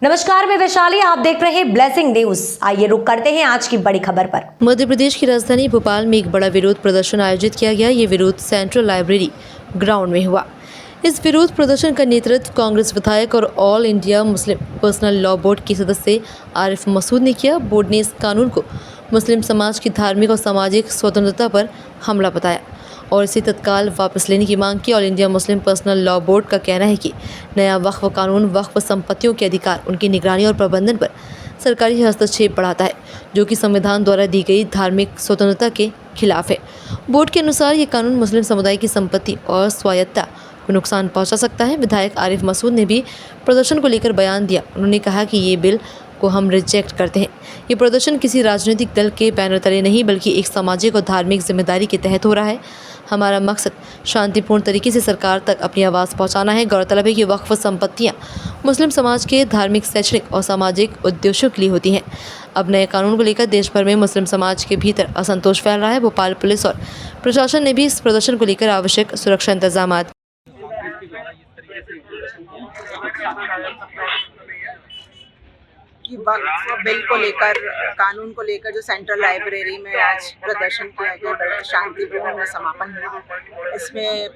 नमस्कार, मैं वैशाली, आप देख रहे हैं ब्लेसिंग न्यूज। आइए रुक करते हैं आज की बड़ी खबर पर। मध्य प्रदेश की राजधानी भोपाल में एक बड़ा विरोध प्रदर्शन आयोजित किया गया। ये विरोध सेंट्रल लाइब्रेरी ग्राउंड में हुआ। इस विरोध प्रदर्शन का नेतृत्व कांग्रेस विधायक और all India Muslim personal law board के सदस्य आरिफ मसूद ने किया। बोर्ड ने इस कानून को मुस्लिम समाज की धार्मिक और सामाजिक स्वतंत्रता पर हमला बताया और इसे तत्काल वापस लेने की मांग की। All India Muslim personal law board का कहना है कि नया वक्फ कानून वक्फ संपत्तियों के अधिकार, उनकी निगरानी और प्रबंधन पर सरकारी हस्तक्षेप बढ़ाता है, जो कि संविधान द्वारा दी गई धार्मिक स्वतंत्रता के खिलाफ है। बोर्ड के अनुसार ये कानून मुस्लिम समुदाय की संपत्ति और स्वायत्तता को नुकसान पहुंचा सकता है। विधायक आरिफ मसूद ने भी प्रदर्शन को लेकर बयान दिया। उन्होंने कहा कि ये बिल को हम रिजेक्ट करते हैं। ये प्रदर्शन किसी राजनीतिक दल के बैनर तले नहीं, बल्कि एक सामाजिक और धार्मिक जिम्मेदारी के तहत हो रहा है। हमारा मकसद शांतिपूर्ण तरीके से सरकार तक अपनी आवाज़ पहुंचाना है। गौरतलब है कि वक्फ संपत्तियां मुस्लिम समाज के धार्मिक, शैक्षणिक और सामाजिक उद्देश्यों के लिए होती हैं। अब नए कानून को लेकर देश भर में मुस्लिम समाज के भीतर असंतोष फैल रहा है। भोपाल पुलिस और प्रशासन ने भी इस प्रदर्शन को लेकर आवश्यक सुरक्षा इंतजाम कि वक्फ बिल को लेकर, कानून को लेकर जो सेंट्रल लाइब्रेरी में आज प्रदर्शन किया गया, बड़ा शांतिपूर्ण समापन हुआ। इसमें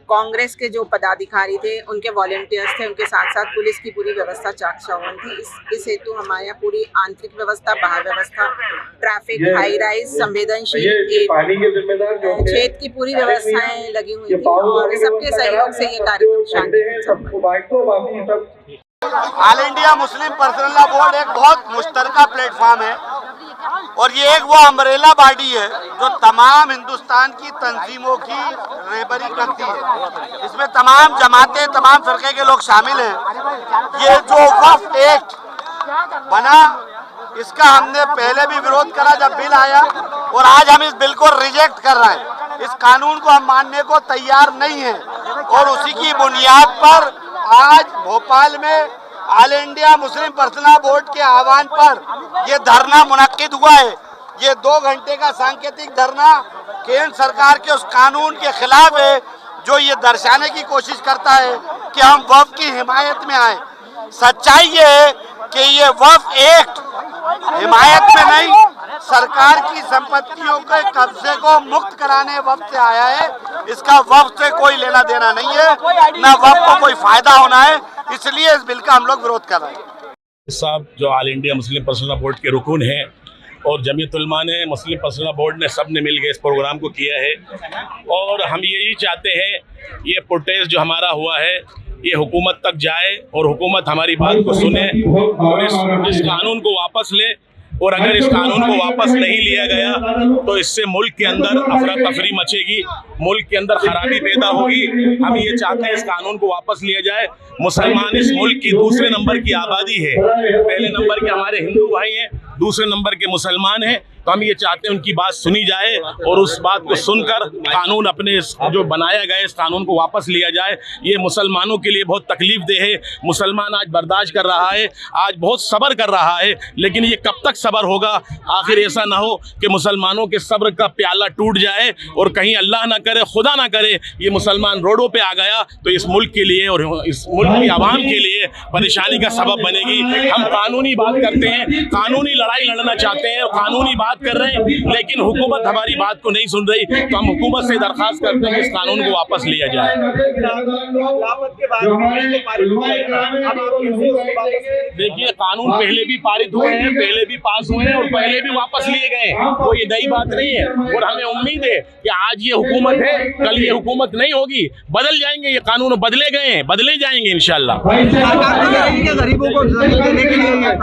कांग्रेस के जो पदाधिकारी थे, उनके वॉलंटियर्स थे, उनके साथ साथ पुलिस की पूरी व्यवस्था चाक चौबंद थी। इस हेतु हमारे यहाँ पूरी आंतरिक व्यवस्था, बाहर व्यवस्था, ट्रैफिक, हाई राइज, संवेदनशील क्षेत्र की पूरी व्यवस्थाएं लगी हुई थी और सबके सहयोग से ये कार्यक्रम शांति। All India Muslim personal law board एक बहुत मुश्तरका प्लेटफॉर्म है और ये एक वो अम्ब्रेला बॉडी है जो तमाम हिंदुस्तान की तंजीमों की रहबरी करती है। इसमें तमाम जमातें, तमाम फिरके के लोग शामिल हैं। ये जो वक्फ एक्ट बना, इसका हमने पहले भी विरोध करा जब बिल आया, और आज हम इस बिल को रिजेक्ट कर रहे हैं। इस कानून को हम मानने को तैयार नहीं है और उसी की बुनियाद पर आज भोपाल में all India Muslim personal board के आह्वान पर यह धरना मुनक्किद हुआ है। ये 2 घंटे का सांकेतिक धरना केंद्र सरकार के उस कानून के खिलाफ है जो ये दर्शाने की कोशिश करता है कि हम वक्फ की हिमायत में आए। सच्चाई ये है कि ये वक्फ एक्ट हिमायत में नहीं, सरकार की संपत्तियों के कब्जे को मुक्त कराने वक्त से आया है। इसका वक्त से कोई लेना देना नहीं है, ना वक्त को कोई फायदा होना है, इसलिए इस बिल का हम लोग विरोध कर रहे हैं। साहब जो all India Muslim personal board के रुकून हैं और जमीयत उलमा ने, मुस्लिम पर्सनल बोर्ड ने, सब ने मिल के इस प्रोग्राम को किया है और हम यही चाहते हैं ये प्रोटेस्ट जो हमारा हुआ है ये हुकूमत तक जाए और हुकूमत हमारी बात को सुने और इस कानून को वापस ले। और अगर इस कानून को वापस नहीं लिया गया तो इससे मुल्क के अंदर अफरा तफरी मचेगी, मुल्क के अंदर खराबी पैदा होगी। हम ये चाहते हैं इस कानून को वापस लिया जाए। मुसलमान इस मुल्क की दूसरे नंबर की आबादी है। पहले नंबर के हमारे हिंदू भाई हैं, दूसरे नंबर के मुसलमान हैं। तो हम ये चाहते हैं उनकी बात सुनी जाए और उस बात को सुनकर कानून अपने जो बनाया गया इस कानून को वापस लिया जाए। ये मुसलमानों के लिए बहुत तकलीफ दे है। मुसलमान आज बर्दाश्त कर रहा है, आज बहुत सब्र कर रहा है, लेकिन ये कब तक सब्र होगा? आखिर ऐसा ना हो कि मुसलमानों के सब्र का प्याला टूट जाए और कहीं अल्लाह ना करे, खुदा ना करे, ये मुसलमान रोडों पे आ गया तो इस मुल्क के लिए और इस मुल्क की आवाम के लिए परेशानी का सबब बनेगी। हम कानूनी बात करते हैं, कानूनी लड़ाई लड़ना चाहते हैं और कानूनी बात कर रहे हैं, लेकिन हुकूमत हमारी बात को नहीं सुन रही। तो हम हुकूमत से दरखास्त करते हैं कि इस कानून को वापस लिया जाए। देखिए, कानून पहले भी पारित हुए हैं, पहले भी पास हुए हैं और पहले भी वापस लिए गए हैं, तो ये नई बात नहीं है। और हमें उम्मीद है कि आज ये हुकूमत है, कल ये हुकूमत नहीं होगी, बदल जाएंगे ये कानून, बदले गए हैं, बदले जाएंगे इंशाल्लाह।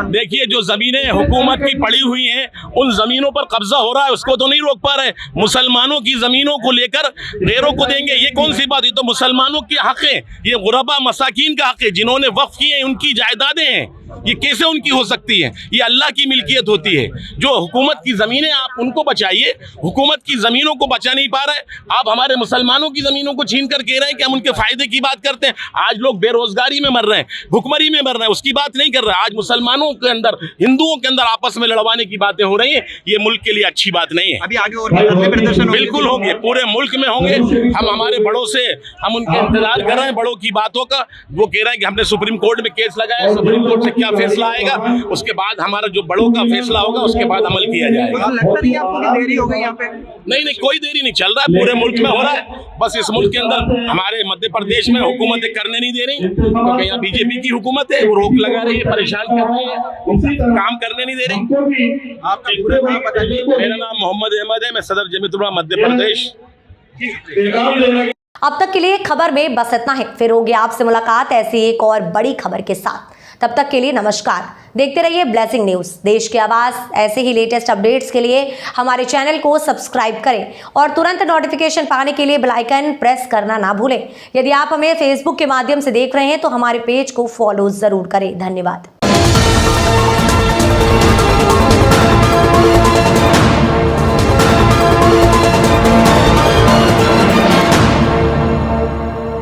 देखिए, जो जमीनें हुकूमत की पड़ी हुई हैं उन जमीनों पर कब्जा हो रहा है, उसको तो नहीं रोक पा रहे। मुसलमानों की जमीनों को लेकर गैरों को देंगे, ये कौन सी बात? ये तो मुसलमानों के हक है, ये गुरबा मसाकीन का हक है, जिन्होंने वक्फ किए उनकी जायदादें हैं। ये कैसे उनकी हो सकती है? ये अल्लाह की मिल्कियत होती है। जो हुकूमत की ज़मीनें, आप उनको बचाइए। हुकूमत की ज़मीनों को बचा नहीं पा रहे, आप हमारे मुसलमानों की ज़मीनों को छीन कर कह रहे हैं कि हम उनके फ़ायदे की बात करते हैं। आज लोग बेरोज़गारी में मर रहे हैं, भुखमरी में मर रहे हैं, उसकी बात नहीं कर रहे हैं। आज मुसलमानों के अंदर, हिंदुओं के अंदर आपस में लड़वाने की बातें हो रही हैं। ये मुल्क के लिए अच्छी बात नहीं है। अभी आगे और भी प्रदर्शन बिल्कुल होंगे, पूरे मुल्क में होंगे। हम हमारे बड़ों से हम उनके इंतजार कर रहे हैं, बड़ों की बातों का। वो कह रहे हैं कि हमने सुप्रीम कोर्ट में केस लगाया, सुप्रीम कोर्ट से क्या फैसला आएगा, उसके बाद हमारा जो बड़ों का फैसला होगा उसके बाद अमल किया जाएगा। लगता नहीं आपको कि देरी हो गई यहाँ पे? नहीं, कोई देरी नहीं, चल रहा है, पूरे मुल्क में हो रहा है। बस इस मुल्क के अंदर हमारे मध्य प्रदेश में हुकूमतें करने नहीं दे रही, क्योंकि यहाँ बीजेपी की हुकूमत है, वो रोक लगा रही है, परेशान कर रही है, काम करने नहीं दे रही। आपका पूरा नाम बताइए। मेरा नाम मोहम्मद अहमद है, मैं सदर जमीयतुल मध्य प्रदेश। अब तक के लिए खबर में बस इतना है। फिर होगी आपसे मुलाकात ऐसी एक और बड़ी खबर के साथ। तब तक के लिए नमस्कार। देखते रहिए ब्लेसिंग न्यूज़, देश की आवाज़। ऐसे ही लेटेस्ट अपडेट्स के लिए हमारे चैनल को सब्सक्राइब करें और तुरंत नोटिफिकेशन पाने के लिए बेल आइकन प्रेस करना ना भूलें। यदि आप हमें फेसबुक के माध्यम से देख रहे हैं तो हमारे पेज को फॉलो ज़रूर करें। धन्यवाद।